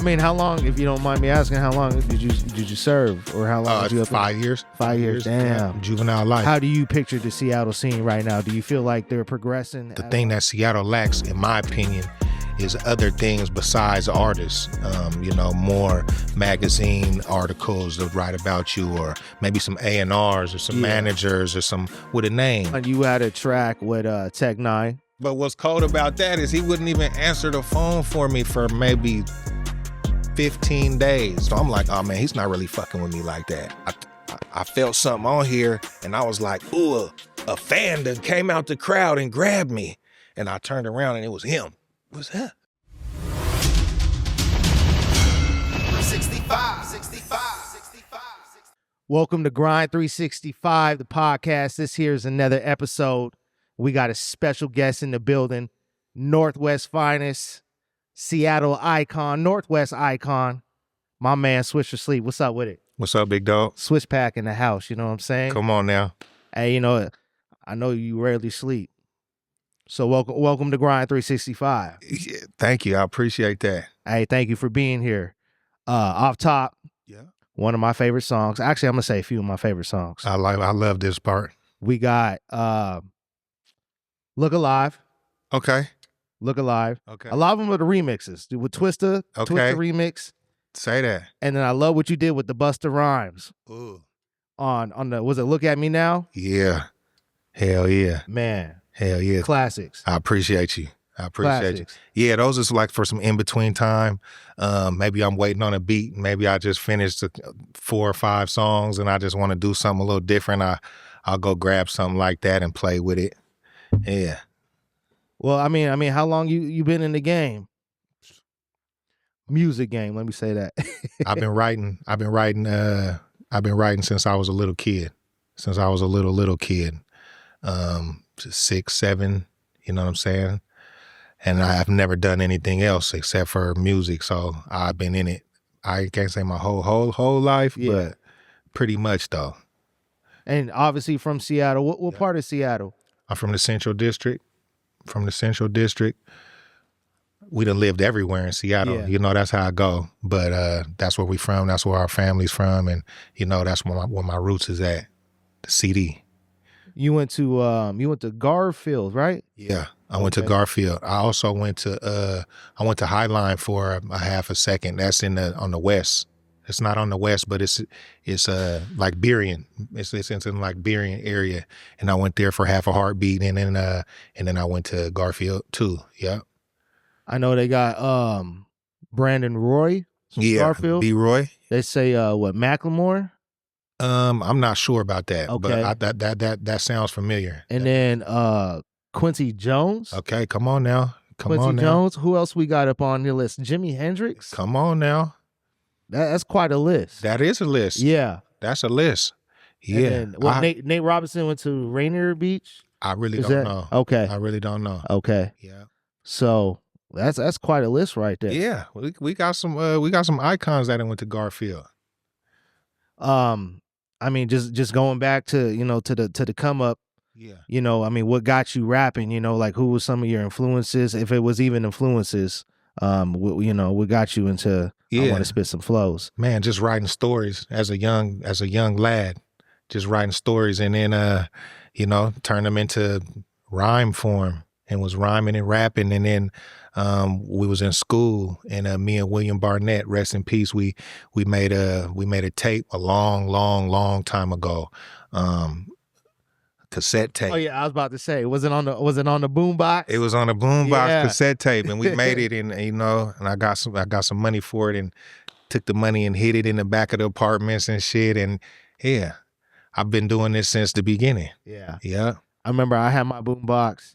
I mean, how long, if you don't mind me asking, how long did you serve, or how long did you? 5 years. 5 years. Damn. Yeah, juvenile life. How do you picture the Seattle scene right now? Do you feel like they're progressing? The thing that Seattle lacks, in my opinion, is other things besides artists. More magazine articles that write about you, or maybe some A&Rs or some managers or some with a name. And you had a track with N9ne. But what's cold about that is he wouldn't even answer the phone for me for maybe 15 days. So I'm like, oh man, he's not really fucking with me like that. I felt something on here and I was like, ooh, a fan that came out the crowd and grabbed me. And I turned around and it was him. It was him. 65. Welcome to Grind 365, the podcast. This here is another episode. We got a special guest in the building, Northwest finest, Seattle icon, Northwest icon, my man Swisher Sleep. What's up with it? What's up, big dog? Swish pack in the house, you know what I'm saying? Come on now. Hey, I know you rarely sleep. So welcome to Grind 365. Yeah, thank you. I appreciate that. Hey, thank you for being here. Off top, one of my favorite songs. Actually, I'm going to say a few of my favorite songs. I love this part. We got Look Alive. Okay. Look Alive. Okay. A lot of them are the remixes. With Twista, Okay. Twista remix. Say that. And then I love what you did with the Busta Rhymes. Ooh. On the, was it Look At Me Now? Yeah. Hell yeah. Man. Hell yeah. Classics. I appreciate you. Classics. You. Yeah, those is like for some in-between time. Maybe I'm waiting on a beat. Maybe I just finished 4 or 5 songs and I just want to do something a little different. I'll go grab something like that and play with it. Yeah. Well, I mean, how long you been in the game? Music game, let me say that. I've been writing since I was a little kid. Since I was a little kid. 6, 7, you know what I'm saying? And I've never done anything else except for music. So I've been in it. I can't say my whole life, but pretty much though. And obviously from Seattle. What part of Seattle? I'm from the Central District. We done lived everywhere in Seattle. Yeah. You know, that's how I go. But that's where we from. That's where our family's from. And, that's where my roots is at, the CD. You went to Garfield, right? Yeah, I went to Garfield. I also went to Highline for a half a second. That's on the west. It's not on the west, but it's like Berrien. It's in like Berrien area, and I went there for half a heartbeat, and then I went to Garfield too. Yeah, I know they got Brandon Roy. Yeah, Garfield. B. Roy. They say Macklemore. I'm not sure about that, Okay. but that sounds familiar. And then Quincy Jones. Okay, come on now. Quincy Jones. Who else we got up on the list? Jimi Hendrix. Come on now. That's quite a list. That is a list. Yeah. That's a list. Yeah. And then, Nate Robinson went to Rainier Beach. I really don't know. Okay. I really don't know. Okay. Yeah. So that's quite a list right there. Yeah. We got some icons that went to Garfield. I mean, just going back to to the come up. Yeah. I mean, what got you rapping? Like who was some of your influences, if it was even influences? What got you into? I want to spit some flows. Man, just writing stories as a young lad, just writing stories and then turn them into rhyme form, and was rhyming and rapping. And then we was in school, and me and William Barnett, rest in peace, we made a tape a long time ago. Cassette tape. Oh yeah, I was about to say, was it on the boombox? It was on a boombox Yeah. cassette tape, and we made it, and and I got some money for it, and took the money and hid it in the back of the apartments and shit. And yeah, I've been doing this since the beginning. Yeah. Yeah. I remember I had my boombox,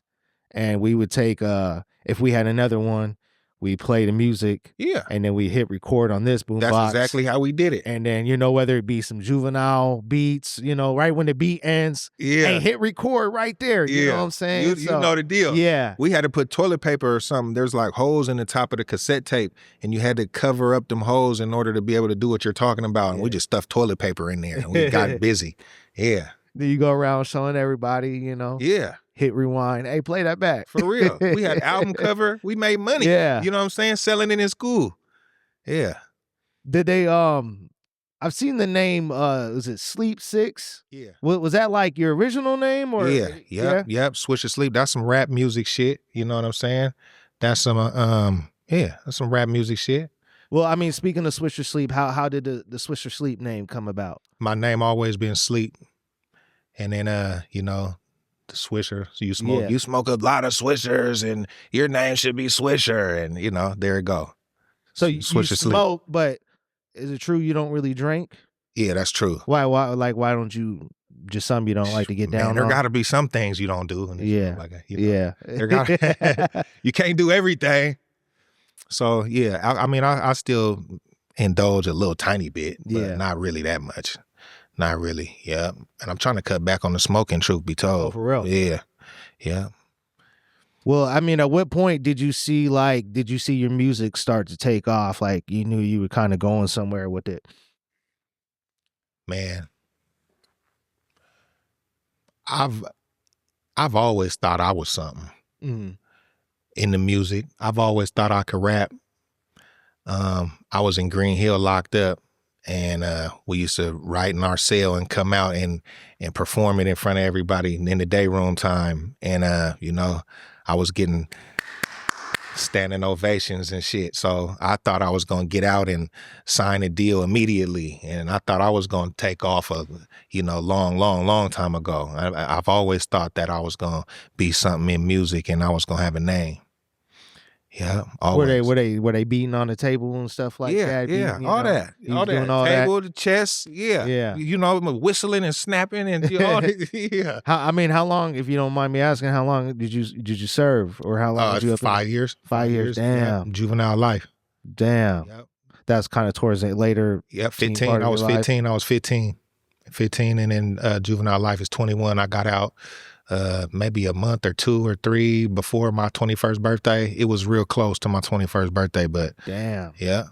and we would take if we had another one, we play the music. Yeah. And then we hit record on this boombox. That's exactly how we did it. And then, whether it be some Juvenile beats, right when the beat ends, Yeah. hey, hit record right there. You know what I'm saying? You know the deal. Yeah. We had to put toilet paper or something. There's like holes in the top of the cassette tape, and you had to cover up them holes in order to be able to do what you're talking about. And we just stuffed toilet paper in there, and we got busy. Yeah. Then you go around showing everybody, Yeah. hit rewind. Hey, play that back. For real. We had album cover. We made money. Yeah. You know what I'm saying? Selling it in school. Yeah. Did they I've seen the name was it Sleep Six? Yeah. Was that like your original name or Yep. Swisher Sleep. That's some rap music shit. You know what I'm saying? That's some that's some rap music shit. Well, I mean, speaking of Swisher Sleep, how did the Swisher Sleep name come about? My name always been Sleep. And then you know, the Swisher. So you smoke a lot of Swishers and your name should be Swisher. And you know, there it go. So you Swisher smoke, but is it true you don't really drink? Yeah, that's true. Why don't you just something you don't like to get down There on? got to be some things you don't do. Yeah. Like there got you can't do everything. So yeah, I still indulge a little tiny bit, but not really that much. Not really. Yeah. And I'm trying to cut back on the smoking, truth be told. Oh, for real? Yeah. Yeah. Well, I mean, at what point did you see your music start to take off? Like you knew you were kind of going somewhere with it? Man. I've always thought I was something in the music. I've always thought I could rap. I was in Green Hill locked up, and we used to write in our cell and come out and perform it in front of everybody in the day room time. And you know, I was getting standing ovations and shit. So I thought I was gonna get out and sign a deal immediately, and I thought I was gonna take off long time ago. I've always thought that I was gonna be something in music and I was gonna have a name. Yeah, always. Were they beating on the table and stuff like that? Yeah, all that. Table, the chest, yeah. You know, whistling and snapping and all that. Yeah. How long, if you don't mind me asking, how long did you serve, or how long did you? 5 years. 5 years. Damn. Yeah. Juvenile life. Damn. Yep. That's kind of towards the later. Yeah, 15. I was 15. I was 15. 15, and then juvenile life is 21. I got out maybe a month or 2 or 3 before my 21st birthday. It was real close to my 21st birthday, but damn. Yeah.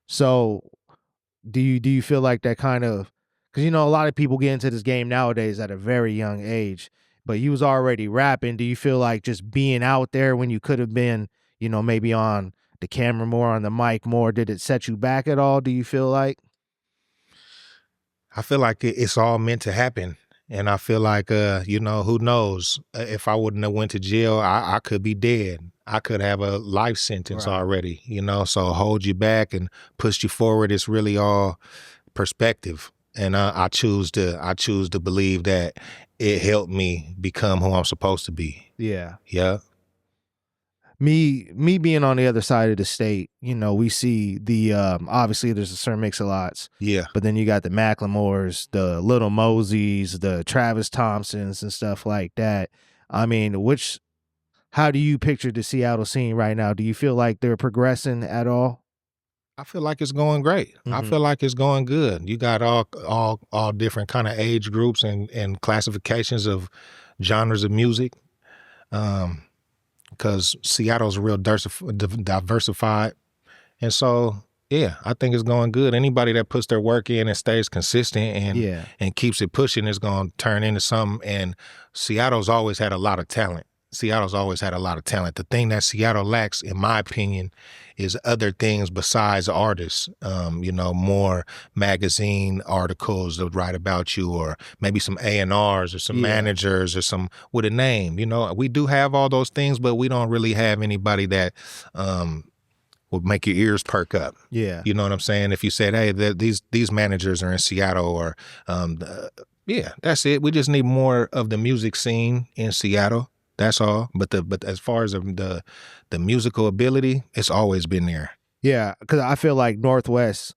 So do you feel like that kind of, because you know a lot of people get into this game nowadays at a very young age, but you was already rapping. Do you feel like just being out there when you could have been, you know, maybe on the camera more, on the mic more, did it set you back at all? Do you feel like? I feel like it's all meant to happen. And I feel like, you know, who knows? If I wouldn't have went to jail, I could be dead. I could have a life sentence already, you know, so hold you back and push you forward. It's really all perspective. And I choose to believe that it helped me become who I'm supposed to be. Yeah. Yeah. Me being on the other side of the state, you know, we see the obviously there's a Sir Mix-a-Lots. Yeah. But then you got the Macklemores, the Little Moseys, the Travis Thompsons and stuff like that. I mean, how do you picture the Seattle scene right now? Do you feel like they're progressing at all? I feel like it's going great. I feel like it's going good. You got all different kind of age groups and classifications of genres of music. Because Seattle's real diversified. And so, yeah, I think it's going good. Anybody that puts their work in and stays consistent and keeps it pushing is going to turn into something. And Seattle's always had a lot of talent. The thing that Seattle lacks, in my opinion, is other things besides artists. You know, more magazine articles that would write about you, or maybe some A&Rs or some managers or some with a name. You know, we do have all those things, but we don't really have anybody that will make your ears perk up. Yeah. You know what I'm saying? If you said, hey, these managers are in Seattle, or yeah, that's it. We just need more of the music scene in Seattle. That's all. But as far as the musical ability, it's always been there. Yeah, because I feel like Northwest,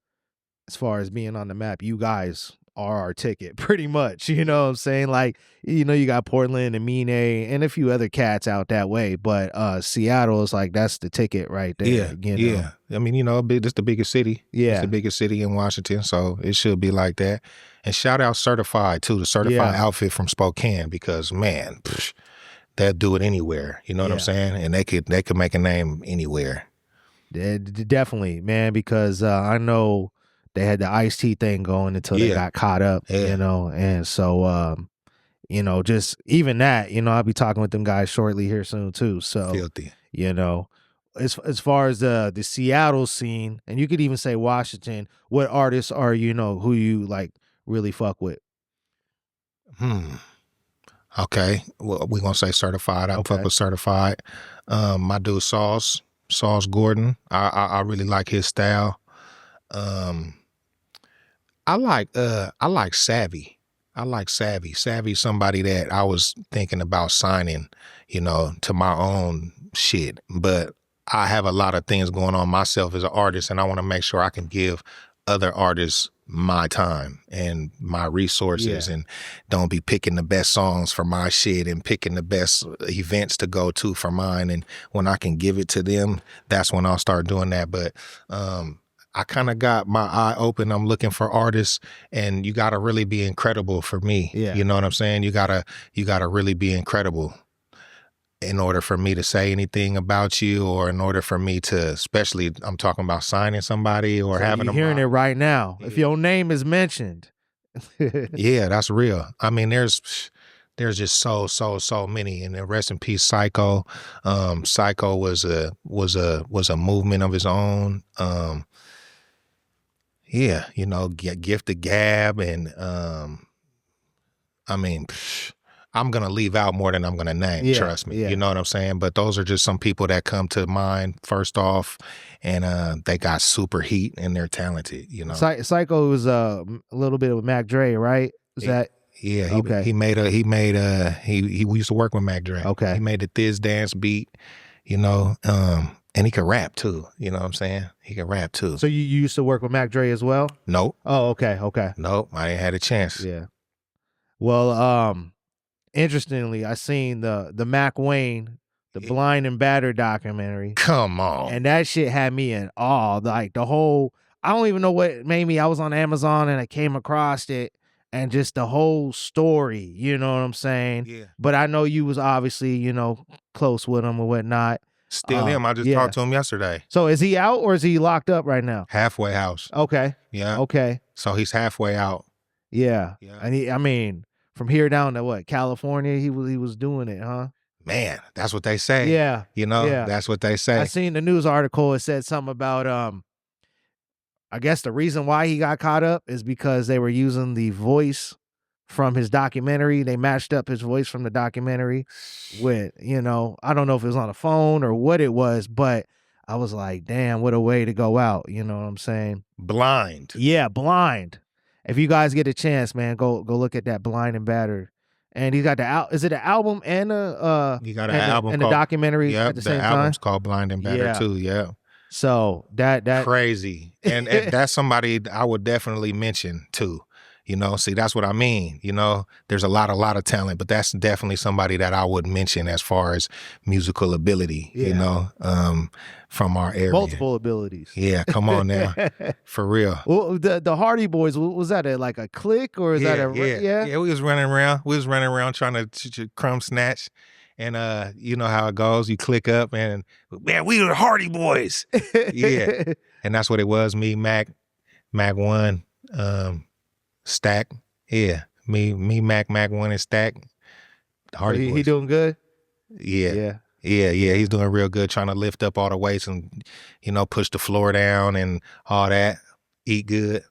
as far as being on the map, you guys are our ticket, pretty much. You know what I'm saying? Like, you know, you got Portland and N9ne and a few other cats out that way, but Seattle is like, that's the ticket right there. Yeah. I mean, you know, it's the biggest city. Yeah. It's the biggest city in Washington, so it should be like that. And shout out Certified, too, the Certified outfit from Spokane, because, man, they'll do it anywhere. You know what I'm saying? And they could make a name anywhere. Definitely, man, because I know they had the Ice-T thing going until they got caught up, you know, and so, you know, just even that, you know, I'll be talking with them guys shortly here soon too. So, filthy. You know, as far as the Seattle scene, and you could even say Washington, what artists are who you like really fuck with? Okay. Well, we gonna say Certified. I Okay. fuck with Certified. My dude Sauce Gordon. I really like his style. I like Savvy. I like Savvy. Savvy's somebody that I was thinking about signing, to my own shit. But I have a lot of things going on myself as an artist, and I want to make sure I can give other artists my time and my resources, and don't be picking the best songs for my shit and picking the best events to go to for mine. And when I can give it to them, that's when I'll start doing that. But I kind of got my eye open. I'm looking for artists, and you got to really be incredible for me. Yeah. You know what I'm saying? You gotta really be incredible in order for me to say anything about you, or in order for me to, especially I'm talking about signing somebody or So having you're them. hearing it right now. If your name is mentioned. Yeah, that's real. I mean, there's just so many. And then rest in peace, Psycho. Psycho was a movement of his own. Yeah, Gifted Gab, and I mean, I'm gonna leave out more than I'm gonna name. Yeah, trust me, yeah. you know what I'm saying. But those are just some people that come to mind first off, and they got super heat and they're talented. Psycho was a little bit of Mac Dre, right? Is that? Yeah, Okay. we used to work with Mac Dre. Okay. He made the Thiz Dance beat, and he could rap too. You know what I'm saying? He could rap too. So you used to work with Mac Dre as well? Nope. Oh, okay. Nope, I ain't had a chance. Yeah. Well, interestingly, I seen the Mac Wayne, the Blind and Battered documentary. Come on. And that shit had me in awe. Like the whole, I don't even know what made me. I was on Amazon and I came across it, and just the whole story, you know what I'm saying? Yeah. But I know you was obviously, close with him or whatnot. Still him. I just talked to him yesterday. So is he out or is he locked up right now? Halfway house. Okay. Yeah. Okay. So he's halfway out. Yeah. Yeah. And from here down to what, California, he was doing it, huh? Man, that's what they say. Yeah. Yeah. That's what they say. I seen the news article. It said something about I guess the reason why he got caught up is because they were using the voice from his documentary. They matched up his voice from the documentary with, I don't know if it was on a phone or what it was, but I was like, damn, what a way to go out. You know what I'm saying? Blind. Yeah, Blind. If you guys get a chance, man, go look at that, Blind and Battered. And he's got is it an album and he got an album and called, a documentary at the same time? The album's called Blind and Battered too, yeah. So that crazy. And that's somebody I would definitely mention too. See, that's what I mean. There's a lot of talent, but that's definitely somebody that I would mention as far as musical ability, from our area. Multiple abilities. Yeah, come on now. For real. Well, the Hardy Boys, was that like a clique or is that a... Yeah, we was running around. We was running around trying to crumb snatch. And you know how it goes. You click up and, man, we were the Hardy Boys. Yeah. And that's what it was. Me, Mac 1, Stack. Yeah. Me, Mac 1 and Stack. The Hardy Boys. He doing good? Yeah. He's doing real good, trying to lift up all the weights and, push the floor down and all that. Eat good.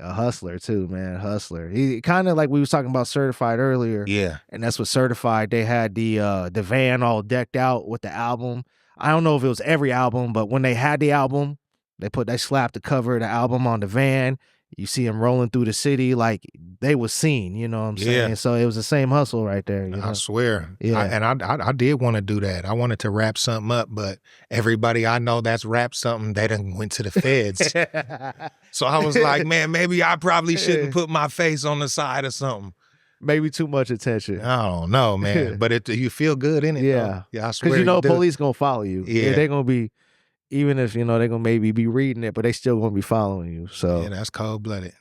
A hustler too, man. Hustler. He kind of like we was talking about Certified earlier. Yeah. And that's what Certified. They had the van all decked out with the album. I don't know if it was every album, but when they had the album, they slapped the cover of the album on the van. You see them rolling through the city like they was seen, you know what I'm saying? Yeah. So it was the same hustle right there. I swear. Yeah. I did want to do that. I wanted to wrap something up, but everybody I know that's wrapped something, they done went to the feds. So I was like, man, maybe I probably shouldn't put my face on the side of something. Maybe too much attention. I don't know, man. But you feel good in it. Yeah. Though. Yeah, I swear. Because police gonna follow you. Yeah. They're gonna be, even if, they're gonna maybe be reading it, but they still gonna be following you. So yeah, that's cold-blooded.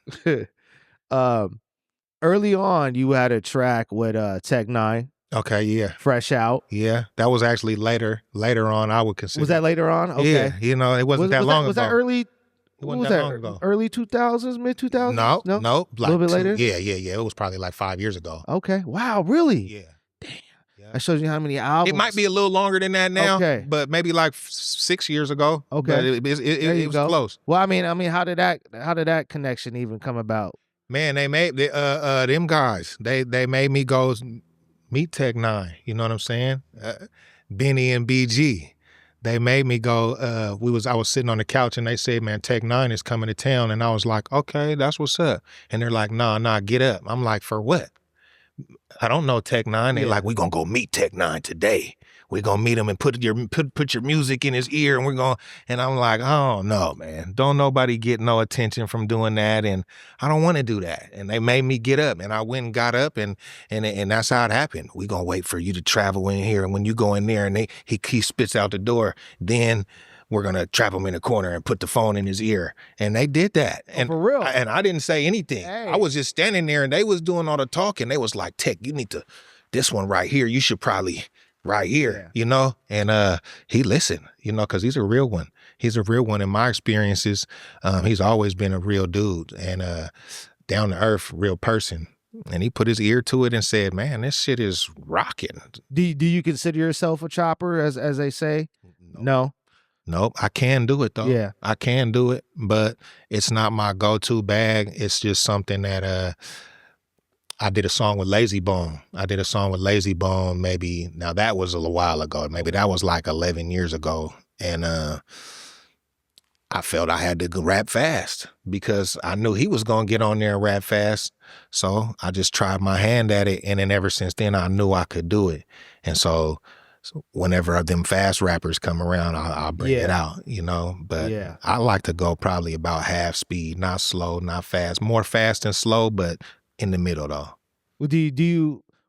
Early on, you had a track with N9ne. Okay, yeah. Fresh Out. Yeah, that was actually later on, I would consider. Was that later on? Okay. Yeah, it wasn't that long ago. Was that early? It wasn't that long ago. Early 2000s, mid 2000s? No. A little bit later? Yeah. It was probably like 5 years ago. Okay. Wow, really? Yeah. Damn. Yeah. That shows you how many albums. It might be a little longer than that now, Okay. but maybe like 6 years ago. Okay. But There you it was go. close. Well, I mean, how did that connection even come about? Man, they made them guys. They made me go meet N9ne. You know what I'm saying? Benny and BG. They made me go. I was sitting on the couch and they said, "Man, N9ne is coming to town," and I was like, "Okay, that's what's up." And they're like, "Nah, get up." I'm like, "For what?" I don't know N9ne. They're like, "We gonna go meet N9ne today. We're gonna meet him and put your music in his ear, and we're gonna." And I'm like, "Oh no, man! Don't nobody get no attention from doing that, and I don't want to do that." And they made me get up, and I went and got up, and that's how it happened. We gonna wait for you to travel in here, and when you go in there, and he spits out the door, then we're gonna trap him in the corner and put the phone in his ear. And they did that. And for real. And I didn't say anything. Hey. I was just standing there and they was doing all the talking. They was like, "Tech, you need to, this one right here, you should probably right here," you know? And he listened, you know, because he's a real one. He's a real one. In my experiences, he's always been a real dude and down to earth, real person. And he put his ear to it and said, "Man, this shit is rocking." Do you consider yourself a chopper, as they say? No. Nope, I can do it though. Yeah. I can do it, but it's not my go-to bag. It's just something that I did a song with Lazy Bone. Maybe, now that was a little while ago. Maybe that was like 11 years ago. And I felt I had to go rap fast because I knew he was going to get on there and rap fast. So I just tried my hand at it. And then ever since then, I knew I could do it. And so whenever them fast rappers come around, I'll bring it out, you know. But I like to go probably about half speed, not slow, not fast. More fast than slow, but in the middle though. Well,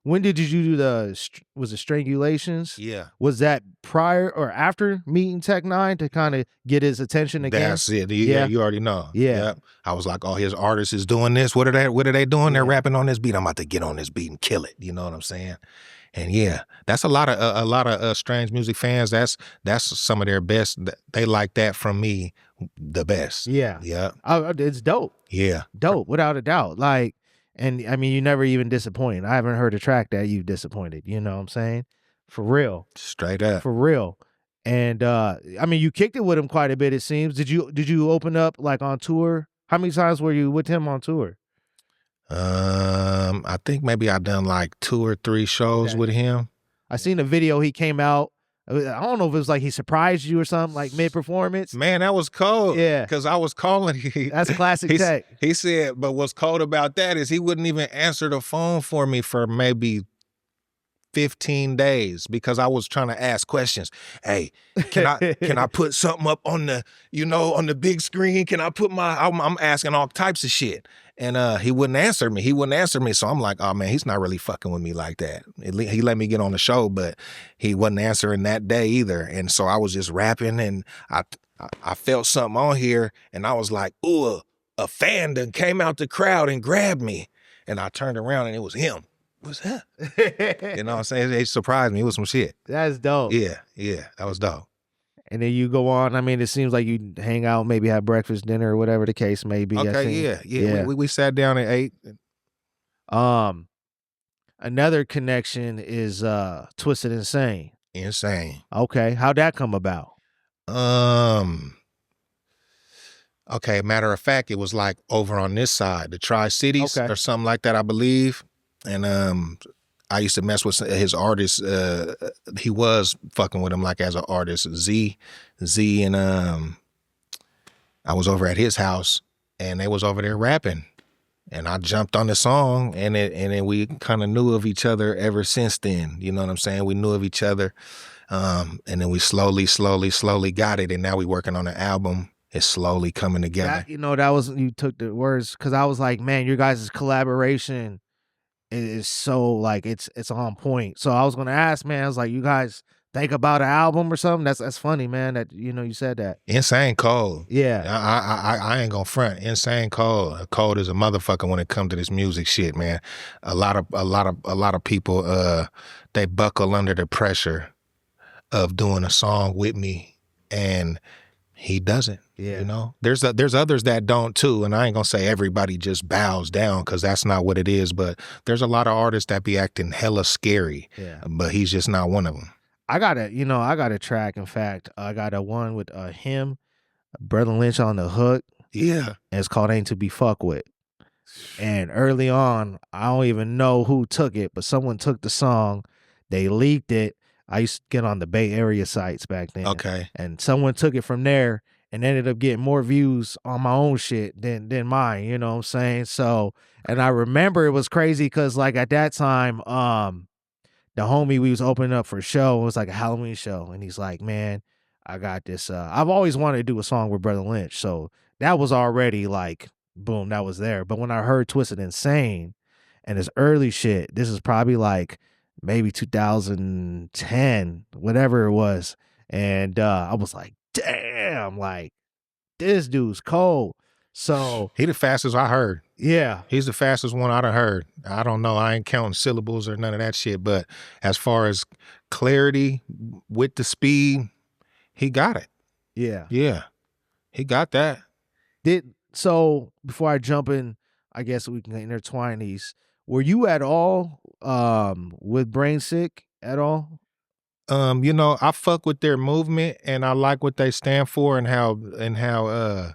when did you do was it Strangulations? Yeah. Was that prior or after meeting N9ne to kind of get his attention again? That's it. You already know. Yeah. Yep. I was like, "Oh, his artist is doing this. What are they doing? They're rapping on this beat. I'm about to get on this beat and kill it." You know what I'm saying? And yeah, that's a lot of Strange Music fans. That's some of their best. They like that from me, the best. Yeah. Yeah. It's dope. Yeah. Dope, without a doubt. Like, and I mean, you never even disappointed. I haven't heard a track that you disappointed. You know what I'm saying? For real. Straight up. For real. And I mean, you kicked it with him quite a bit, it seems. Did you open up like on tour? How many times were you with him on tour? I think maybe I done like 2 or 3 shows with him. I seen a video he came out. I don't know if it was like he surprised you or something, like mid-performance. Man, that was cold. Yeah. Because I was calling. That's classic Tech. He said, but what's cold about that is he wouldn't even answer the phone for me for maybe 15 days because I was trying to ask questions. "Hey, can I put something up on the, on the big screen? Can I put I'm asking all types of shit." And he wouldn't answer me. So I'm like, "Oh man, he's not really fucking with me like that." He let me get on the show, but he wasn't answering that day either. And so I was just rapping and I felt something on here and I was like, "Ooh, a fan done came out the crowd and grabbed me." And I turned around and it was him. "What's that?" You know what I'm saying? It surprised me. It was some shit. That's dope. Yeah, that was dope. And then you go on. I mean, it seems like you hang out, maybe have breakfast, dinner, or whatever the case may be. Okay, yeah. We sat down and ate. Another connection is Twisted Insane. Insane. Okay, how'd that come about? Okay, matter of fact, it was like over on this side, the Tri-Cities or something like that, I believe. And I used to mess with his artists. He was fucking with him like as an artist, Z, and I was over at his house and they was over there rapping, and I jumped on the song, and then we kind of knew of each other ever since then. You know what I'm saying? We knew of each other, and then we slowly got it, and now we working on an album. It's slowly coming together. That was, you took the words, because I was like, man, your guys' collaboration is so like it's on point. So I was gonna ask, man, I was like, you guys think about an album or something? That's funny, man, that you said that. Insane cold. Yeah. I ain't gonna front. Insane cold. Cold is a motherfucker when it comes to this music shit, man. A lot of people they buckle under the pressure of doing a song with me, and he doesn't. Yeah. You know, there's others that don't too, and I ain't gonna say everybody just bows down because that's not what it is. But there's a lot of artists that be acting hella scary. Yeah. But he's just not one of them. I got a track. In fact, I got a one with him, Brother Lynch on the hook. Yeah. And it's called "Ain't to Be Fuck With." And early on, I don't even know who took it, but someone took the song. They leaked it. I used to get on the Bay Area sites back then. Okay. And someone took it from there and ended up getting more views on my own shit than mine, you know what I'm saying? So, and I remember it was crazy because like at that time, the homie we was opening up for a show, it was like a Halloween show, and he's like, man, I got this. I've always wanted to do a song with Brother Lynch. So that was already like, boom, that was there. But when I heard Twisted Insane and his early shit, this is probably like maybe 2010, whatever it was. And I was like, damn, like this dude's cold. So he the fastest I heard. Yeah. He's the fastest one I done heard. I don't know. I ain't counting syllables or none of that shit. But as far as clarity with the speed, he got it. Yeah. Yeah. He got that. So before I jump in, I guess we can intertwine these. Were you at all with Brain Sick at all? You know, I fuck with their movement and I like what they stand for and how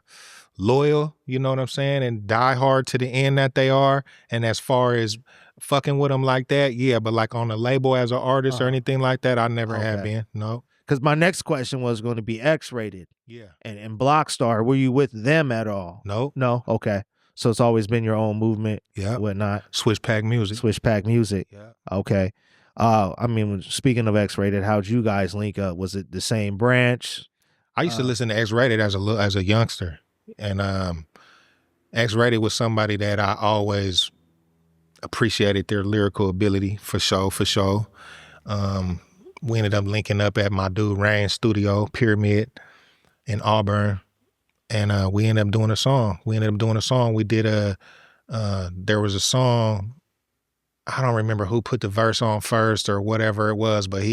loyal, you know what I'm saying, and die hard to the end that they are. And as far as fucking with them like that, yeah, but like on a label as an artist or anything like that, I never have been. No. Because my next question was going to be X-Rated. Yeah. And Blockstar, were you with them at all? No. No? Okay. So it's always been your own movement, whatnot. Switchpack Music. Switchpack Music. Yeah. Okay. I mean, speaking of X-Rated, how'd you guys link up? Was it the same branch? I used to listen to X-Rated as a youngster. And X-Rated was somebody that I always appreciated their lyrical ability, for sure. We ended up linking up at my dude Rain's studio, Pyramid, in Auburn. And we ended up doing a song. We did there was a song, I don't remember who put the verse on first or whatever it was, but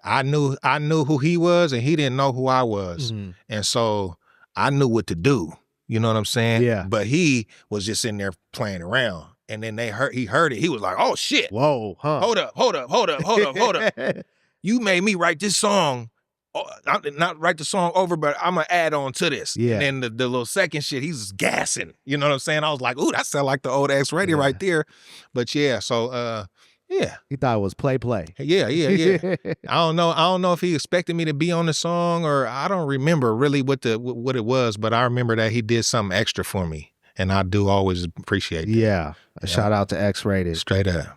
I knew who he was and he didn't know who I was. Mm-hmm. And so I knew what to do. You know what I'm saying? Yeah. But he was just in there playing around. And then he heard it. He was like, oh shit. Whoa, huh? Hold up. You made me write this song. Not write the song over, but I'm going to add on to this. Yeah. And then the little second shit, he's gassing. You know what I'm saying? I was like, ooh, that sound like the old X-Rated right there. But yeah, so yeah. He thought it was play. Yeah. I don't know if he expected me to be on the song, or I don't remember really what it was, but I remember that he did something extra for me. And I do always appreciate that. Yeah. A shout out to X-Rated. Straight up.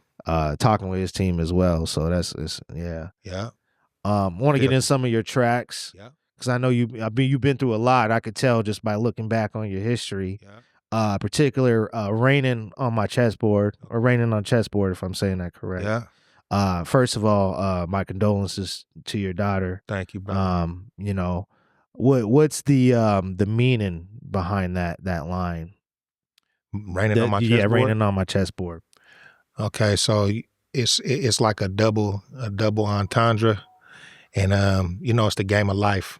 Talking with his team as well. So yeah. Yeah. Want to get in some of your tracks. Yeah. Because I know you've been through a lot. I could tell just by looking back on your history. Yeah. Particular Raining on My Chessboard, or Raining on Chessboard, if I'm saying that correct. Yeah. First of all, my condolences to your daughter. Thank you, brother. You know, what's the meaning behind that line? Raining on my chessboard? Yeah, Raining on My Chessboard. Okay, so it's like a double entendre. And you know, it's the game of life.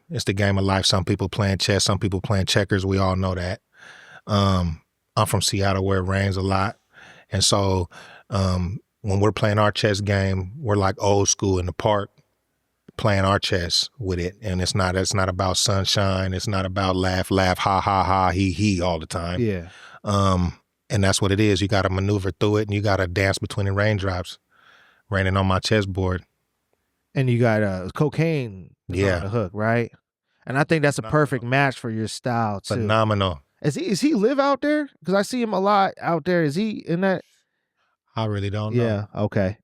Some people playing chess, some people playing checkers. We all know that. I'm from Seattle, where it rains a lot. And so when we're playing our chess game, we're like old school in the park, playing our chess with it. And it's not about sunshine. It's not about laugh, ha, ha, ha, he all the time. Yeah. And that's what it is. You got to maneuver through it, and you got to dance between the raindrops. Raining on my chessboard. And you got cocaine on the hook, right? And I think that's a perfect match for your style too. Phenomenal. Is he live out there? Because I see him a lot out there. Is he in that? I really don't know. Yeah. Okay.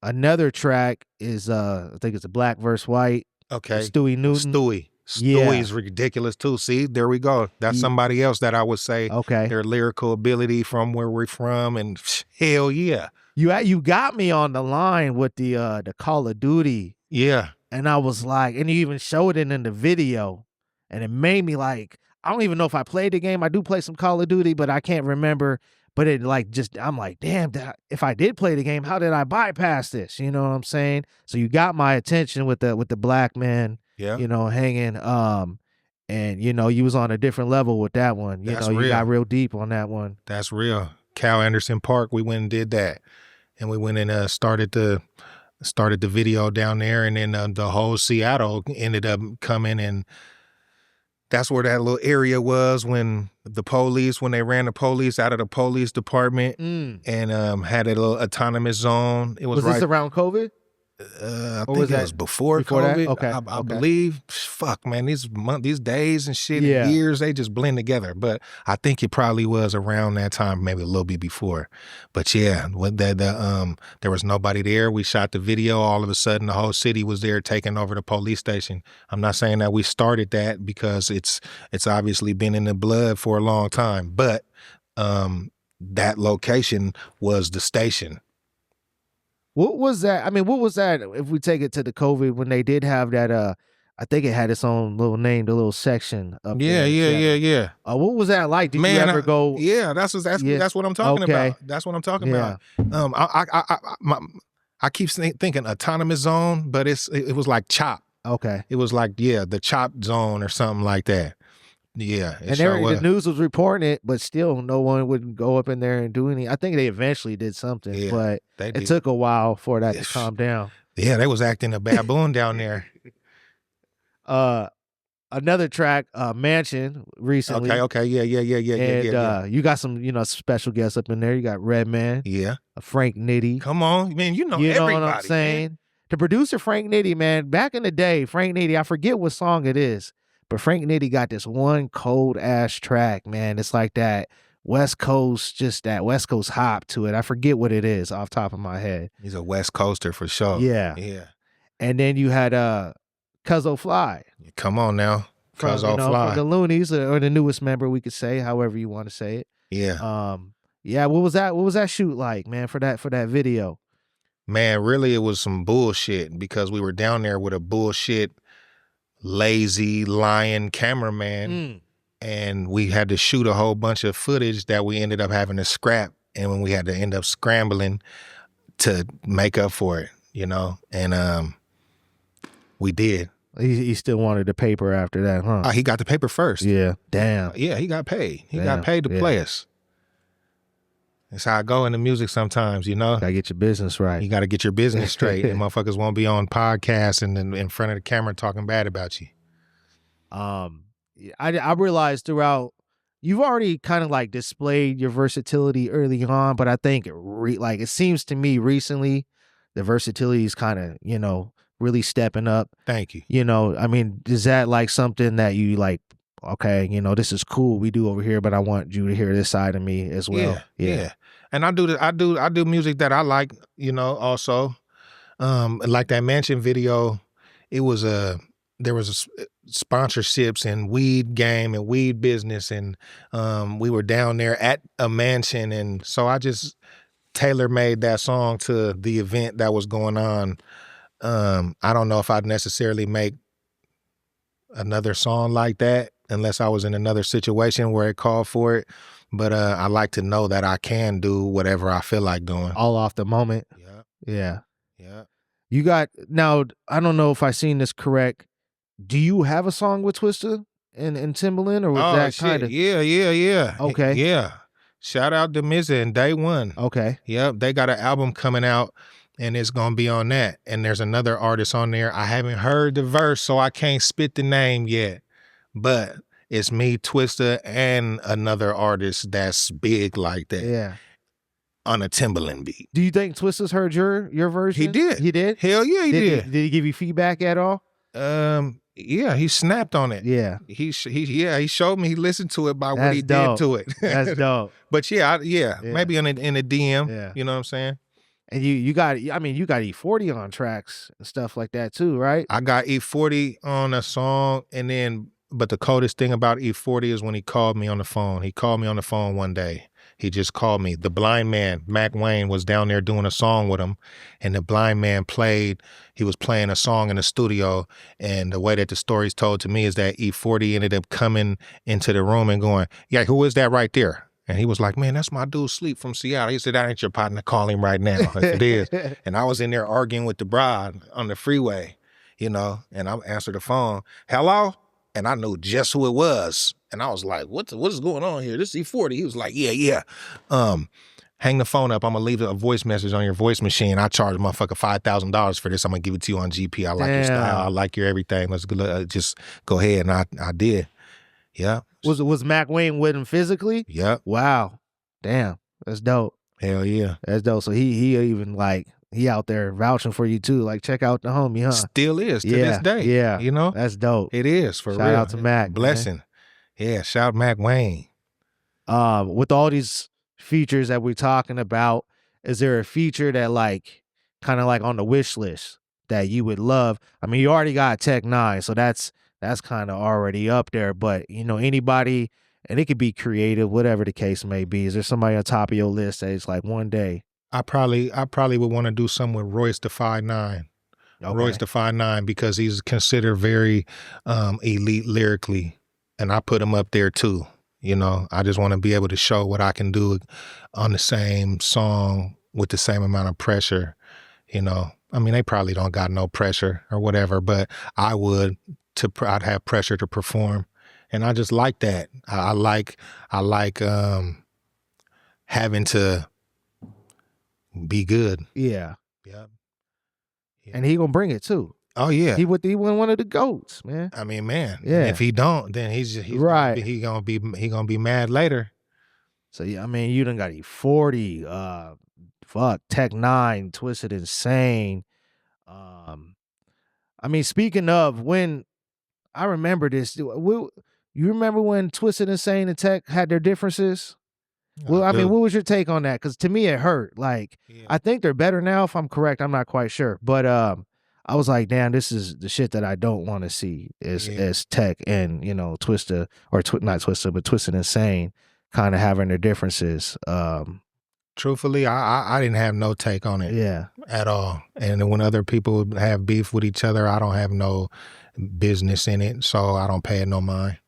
Another track is I think it's a Black vs. White. Okay. Stewie Newton. Stewie's ridiculous too. See, there we go. That's somebody else that I would say their lyrical ability from where we're from, and hell yeah. You got me on the line with the Call of Duty. Yeah. And I was like, and you even showed it in the video, and it made me like, I don't even know if I played the game. I do play some Call of Duty, but I can't remember. But it I'm like, damn, if I did play the game, how did I bypass this? You know what I'm saying? So you got my attention with the black man. Yeah. you know, hanging. And you know, you was on a different level with that one. You That's know, you got real. real deep on that one. That's real. Cal Anderson Park, we went and did that. And we went and started the video down there, and then the whole Seattle ended up coming, and that's where that little area was when they ran the police out of the police department and had a little autonomous zone. It was this right around COVID? I Or think was it that was before that? COVID. Okay, I believe. Fuck, man, these days and shit Yeah. and years, they just blend together. But I think it probably was around that time, maybe a little bit before. But yeah, when there was nobody there. We shot the video. All of a sudden, the whole city was there taking over the police station. I'm not saying that we started that because it's obviously been in the blood for a long time. But that location was the station. What was that? I mean, what was that? If we take it to the COVID, when they did have that, I think it had its own little name, the little section up there. Yeah. What was that like? Did you ever go? Yeah, that's what I'm talking about. That's what I'm talking about. I keep thinking autonomous zone, but it was like CHOP. Okay. It was like the CHOP zone or something like that. Yeah, and the news was reporting it, but still, no one would go up in there and do anything. I think they eventually did something, but it took a while for that to calm down. Yeah, they was acting a baboon down there. Another track, Mansion, recently. Okay, yeah. And you got some, special guests up in there. You got Redman. Yeah. Frank Nitty. Come on, man. You know what I'm saying? Man. The producer, Frank Nitty, man, back in the day, Frank Nitty, I forget what song it is, but Frank Nitty got this one cold-ass track, man. It's like that West Coast hop to it. I forget what it is off the top of my head. He's a West Coaster for sure. Yeah. And then you had Cuzzo Fly. Come on now. Cuzzo Fly. From the Loonies, or the newest member, we could say, however you want to say it. Yeah. Yeah, what was that shoot like, man, for that video? Man, really it was some bullshit because we were down there with a bullshit lazy lion cameraman and we had to shoot a whole bunch of footage that we ended up having to scrap, and when we had to end up scrambling to make up for it, and we did. He still wanted the paper after that, huh? He got the paper first. Yeah. Damn. Yeah, he got paid. He got paid to play us. That's how I go into music sometimes, Gotta get your business right. You gotta get your business straight. And motherfuckers won't be on podcasts and in front of the camera talking bad about you. I realized throughout, you've already kind of like displayed your versatility early on, but I think it seems to me recently, the versatility is kind of, really stepping up. Thank you. I mean, is that like something that you like, okay, this is cool we do over here, but I want you to hear this side of me as well. Yeah. And I do music that I like, also. Like that Mansion video, there was sponsorships and weed game and weed business, and we were down there at a mansion, and so I just tailor-made that song to the event that was going on. I don't know if I'd necessarily make another song like that unless I was in another situation where it called for it. But I like to know that I can do whatever I feel like doing. All off the moment. Yeah. You got, now, I don't know if I seen this correct. Do you have a song with Twista and Timbaland, or was that kind of? Yeah. Okay. Yeah. Shout out to Mizza and Day One. Okay. Yep. They got an album coming out, and it's going to be on that. And there's another artist on there. I haven't heard the verse, so I can't spit the name yet. But it's me, Twista, and another artist that's big like that. Yeah. On a Timbaland beat. Do you think Twista's heard your version? He did. He did? Hell yeah, he did. Did he give you feedback at all? Yeah, he snapped on it. Yeah. He showed me, he listened to it by That's what he dope. did to it. That's dope. But maybe in a DM. Yeah. You know what I'm saying? And you got E-40 on tracks and stuff like that too, right? I got E-40 on a song, but the coldest thing about E-40 is when he called me on the phone. He called me on the phone one day. He just called me. The blind man, Mac Wayne, was down there doing a song with him, and the blind man he was playing a song in the studio, and the way that the story's told to me is that E-40 ended up coming into the room and going, "Yeah, who is that right there?" And he was like, "Man, that's my dude Sleep from Seattle." He said, "That ain't your partner, call him right now if it is." And I was in there arguing with the bride on the freeway. you know, and I answered the phone, hello? And I knew just who it was. And I was like, what is going on here? This is E-40. He was like, yeah. Hang the phone up. I'm going to leave a voice message on your voice machine. I charge motherfucker $5,000 for this. I'm going to give it to you on GP. I like your style. I like your everything. Let's just go ahead. And I did. Yeah. Was Mac Wayne with him physically? Yep. Wow. Damn. That's dope. Hell yeah. That's dope. So he even like, he out there vouching for you too. Like, check out the homie, huh? Still is to this day. Yeah. You know? That's dope. It is for real. Shout out to Mac. Blessing. Man. Yeah. Shout Mac Wayne. With all these features that we're talking about, is there a feature that like kind of like on the wish list that you would love? I mean, you already got N9ne, so that's kind of already up there. But you know, anybody, and it could be creative, whatever the case may be. Is there somebody on top of your list that it's like one day? I probably would want to do something with Royce da 5'9". Okay. Royce da 5'9", because he's considered very elite lyrically, and I put him up there too. You know, I just want to be able to show what I can do on the same song with the same amount of pressure. You know, I mean, they probably don't got no pressure or whatever, but I'd have pressure to perform, and I just like that. I like having to be good. Yeah. Yeah. And he gonna bring it too. Oh yeah, he one of the GOATs, man. I mean, man. Yeah. If he don't, then he's right. He gonna be mad later. So yeah, I mean, you done got E-40, N9ne, Twisted Insane. I mean, speaking of, when I remember this, you remember when Twisted Insane and Tech had their differences? Well, I mean, what was your take on that? Because to me, it hurt. Like, yeah. I think they're better now, if I'm correct. I'm not quite sure. But I was like, damn, this is the shit that I don't want to see as Tech and, you know, Twista, or not Twista, but Twisted Insane kind of having their differences. Truthfully, I didn't have no take on it at all. And when other people have beef with each other, I don't have no business in it, so I don't pay it no mind.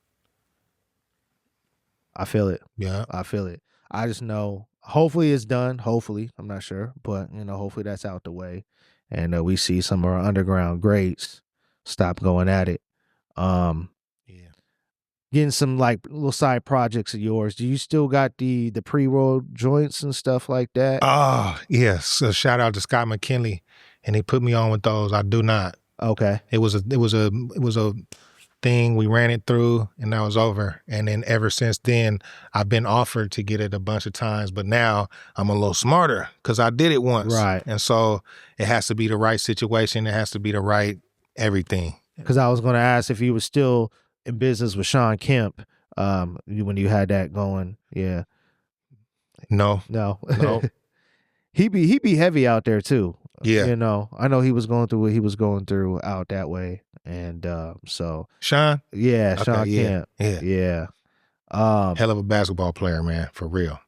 I feel it. Yeah. I feel it. I just know, hopefully it's done. Hopefully, I'm not sure, but you know, hopefully that's out the way, and we see some of our underground greats stop going at it. Getting some like little side projects of yours. Do you still got the pre-roll joints and stuff like that? Oh yes. So shout out to Scott McKinley, and he put me on with those. I do not. Okay. It was a thing, we ran it through, and that was over. And then ever since then, I've been offered to get it a bunch of times, but now I'm a little smarter because I did it once. Right. And so it has to be the right situation. It has to be the right everything. Because I was going to ask if you were still in business with Sean Kemp when you had that going. Yeah. No. He be heavy out there too. Yeah. You know, I know he was going through what he was going through out that way. And so Sean? Yeah, okay, Sean Kemp. Yeah. Hell of a basketball player, man, for real.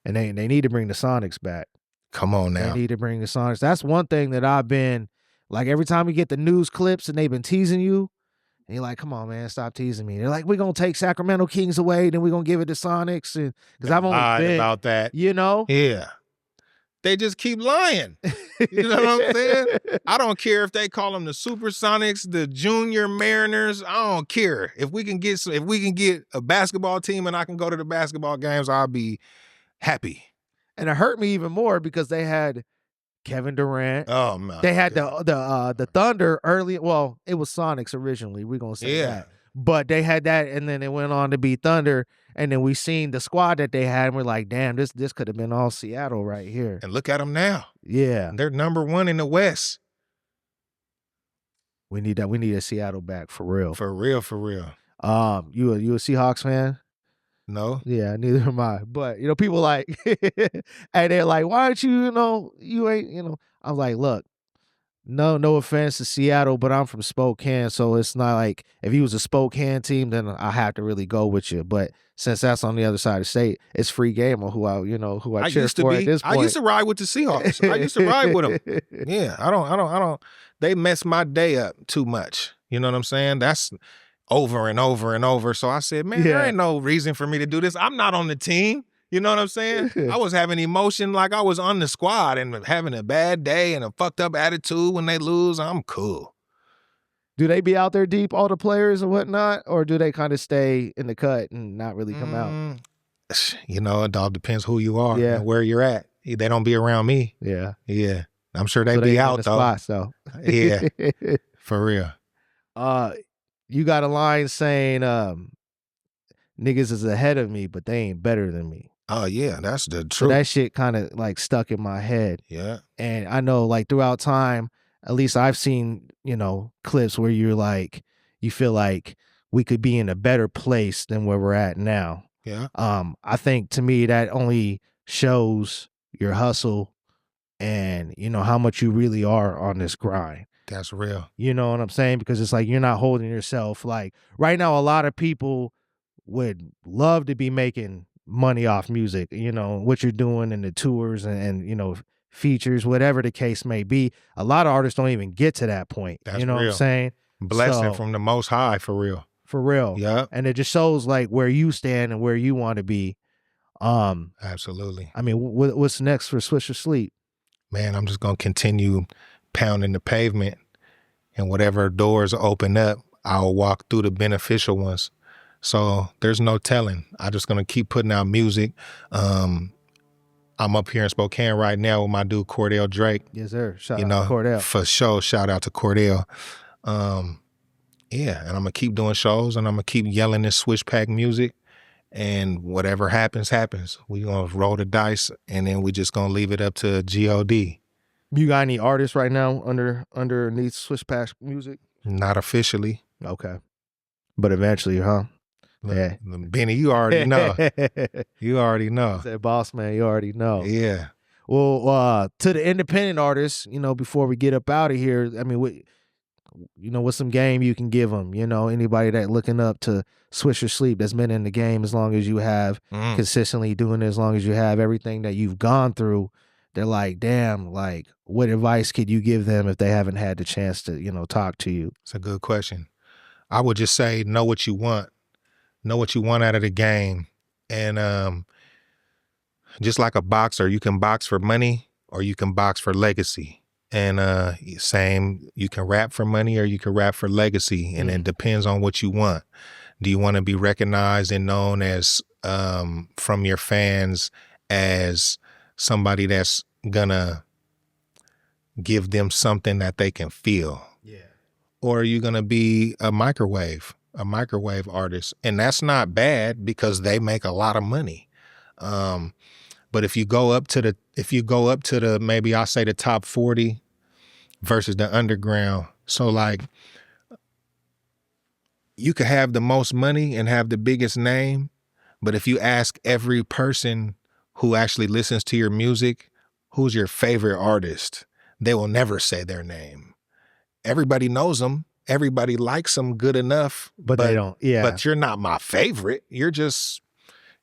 And they need to bring the Sonics back. Come on now. They need to bring the Sonics. That's one thing that I've been, like, every time we get the news clips and they've been teasing you, and you're like, come on, man, stop teasing me. They're like, we're going to take Sacramento Kings away, then we're going to give it to Sonics. Because I've only been about that. You know? Yeah. They just keep lying. You know what I'm saying? I don't care if they call them the Supersonics, the Junior Mariners. I don't care. If we can get a basketball team and I can go to the basketball games, I'll be happy. And it hurt me even more because they had Kevin Durant. Oh man. They had the Thunder early. Well, it was Sonics originally. We're gonna say that. But they had that, and then it went on to be Thunder. And then we seen the squad that they had, and we're like, damn, this could have been all Seattle right here. And look at them now. Yeah. They're #1 in the West. We need that. We need a Seattle back for real. For real. You a Seahawks fan? No. Yeah, neither am I. But, you know, people like, and they're like, why aren't you ain't. I'm like, look, no offense to Seattle, but I'm from Spokane, so it's not like if you was a Spokane team, then I have to really go with you. But since that's on the other side of the state, it's free game on who I cheer for at this point. I used to ride with the Seahawks. I used to ride with them. Yeah, I don't. They mess my day up too much. You know what I'm saying? That's over and over and over. So I said, man, there ain't no reason for me to do this. I'm not on the team. You know what I'm saying? I was having emotion like I was on the squad and having a bad day and a fucked up attitude when they lose. I'm cool. Do they be out there deep, all the players and whatnot, or do they kind of stay in the cut and not really come out? You know, it all depends who you are Yeah. and where you're at. They don't be around me. Yeah. Yeah. I'm sure they So be in out the though. spots, though. Yeah. For real. You got a line saying, niggas is ahead of me, but they ain't better than me. Oh yeah, that's the So truth. that shit kind of like stuck in my head. Yeah. And I know like throughout time, at least I've seen, clips where you're like, you feel like we could be in a better place than where we're at now. Yeah. I think to me that only shows your hustle and how much you really are on this grind. That's real. You know what I'm saying? Because it's like you're not holding yourself. Like right now, a lot of people would love to be making money off music, what you're doing in the tours and features, whatever the case may be. A lot of artists don't even get to that point. That's you know real. what I'm saying? Blessing from the Most High, for real. For real. Yeah. And it just shows like where you stand and where you want to be. Absolutely. I mean, what's next for Swisher Sleep? Man, I'm just going to continue pounding the pavement, and whatever doors open up, I'll walk through the beneficial ones. So there's no telling. I'm just going to keep putting out music. I'm up here in Spokane right now with my dude Cordell Drake. Yes, sir. Shout out to Cordell. For sure. Shout out to Cordell. Yeah, and I'm going to keep doing shows, and I'm going to keep yelling this Swish Pack music. And whatever happens, happens. We going to roll the dice, and then we just going to leave it up to God. You got any artists right now underneath Swish Pack music? Not officially. Okay. But eventually, huh? Yeah. Benny, you already know. You already know. I said, boss man, you already know. Yeah. Well, to the independent artists, before we get up out of here, I mean, what's some game you can give them? Anybody that looking up to Swisher Sleep that's been in the game as long as you have, consistently doing it as long as you have, everything that you've gone through, they're like, damn, like, what advice could you give them if they haven't had the chance to, talk to you? It's a good question. I would just say, know what you want. Know what you want out of the game. And just like a boxer, you can box for money or you can box for legacy. And same, you can rap for money or you can rap for legacy. And it depends on what you want. Do you want to be recognized and known as from your fans as somebody that's gonna give them something that they can feel? Yeah. Or are you gonna be a microwave artist? And that's not bad because they make a lot of money. But if you go up to the maybe I'll say the top 40 versus the underground, so like you could have the most money and have the biggest name, but if you ask every person who actually listens to your music, who's your favorite artist, they will never say their name. Everybody knows them. Everybody likes them good enough. But they don't, yeah. But you're not my favorite. You're just,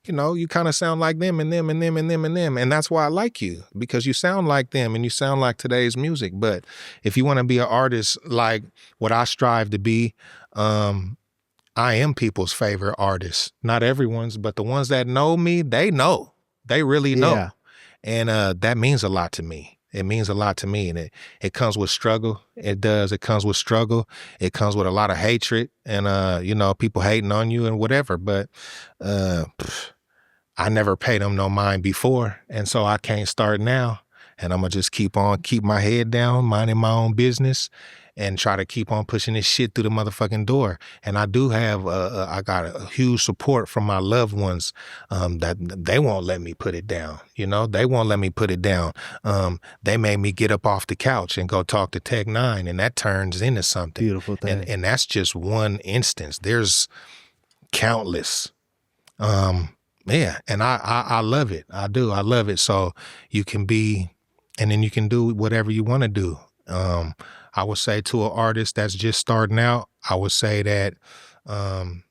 you kind of sound like them and them and them and them and them. And that's why I like you, because you sound like them and you sound like today's music. But if you want to be an artist like what I strive to be, I am people's favorite artist. Not everyone's, but the ones that know me, they know. They really know. Yeah. And that means a lot to me. It means a lot to me. And it comes with struggle. It does. It comes with struggle. It comes with a lot of hatred and, people hating on you and whatever. But I never paid them no mind before. And so I can't start now. And I'm going to just keep my head down, minding my own business, and try to keep on pushing this shit through the motherfucking door. And I do have, I got a huge support from my loved ones that they won't let me put it down. They won't let me put it down. They made me get up off the couch and go talk to N9ne, and that turns into something. Beautiful thing. And that's just one instance. There's countless. Yeah, and I love it. I do. I love it. So you can be, and then you can do whatever you want to do. I would say to an artist that's just starting out, I would say that the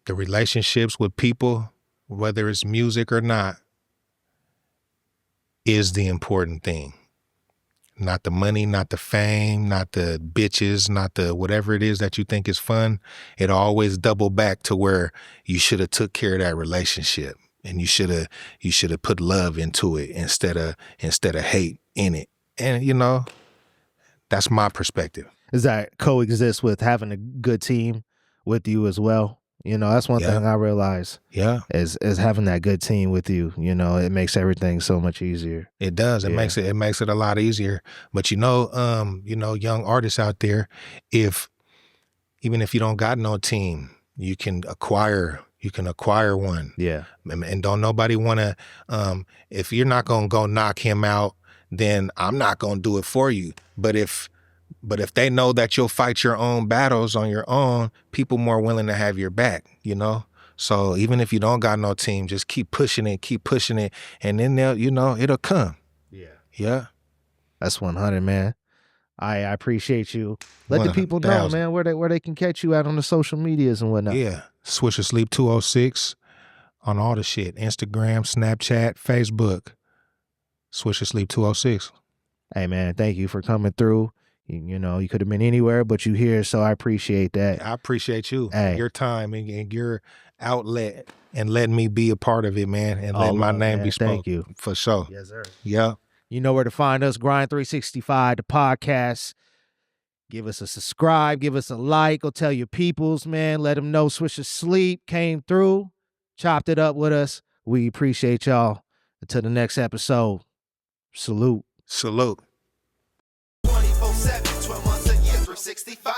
relationships with people, whether it's music or not, is the important thing. Not the money, not the fame, not the bitches, not the whatever it is that you think is fun. It always double back to where you should have took care of that relationship, and you should have put love into it instead of hate in it. And you know, that's my perspective. Does that coexist with having a good team with you as well? You know, that's one thing I realize. Yeah. Is having that good team with you. You know, it makes everything so much easier. It does. It makes it a lot easier. But you know, young artists out there, even if you don't got no team, you can acquire one. Yeah. And don't nobody want to, if you're not going to go knock him out, then I'm not going to do it for you. But if they know that you'll fight your own battles on your own, people more willing to have your back, you know? So even if you don't got no team, just keep pushing it, and then it'll come. Yeah. Yeah. That's 100, man. I appreciate you. Let the people know, man, where they can catch you at on the social medias and whatnot. Yeah. Swisher Sleep 206 on all the shit. Instagram, Snapchat, Facebook. Swisher Sleep 206. Hey, man, thank you for coming through. You know, you could have been anywhere, but you here, so I appreciate that. I appreciate you, your time and your outlet, and letting me be a part of it, man, and letting my name be spoken. Thank you. For sure. Yes, sir. Yeah. You know where to find us, Grind 365, the podcast. Give us a subscribe, give us a like, go tell your peoples, man. Let them know Swisher Sleep came through, chopped it up with us. We appreciate y'all. Until the next episode, salute. Salute. 24/7, 12 months a year, 365.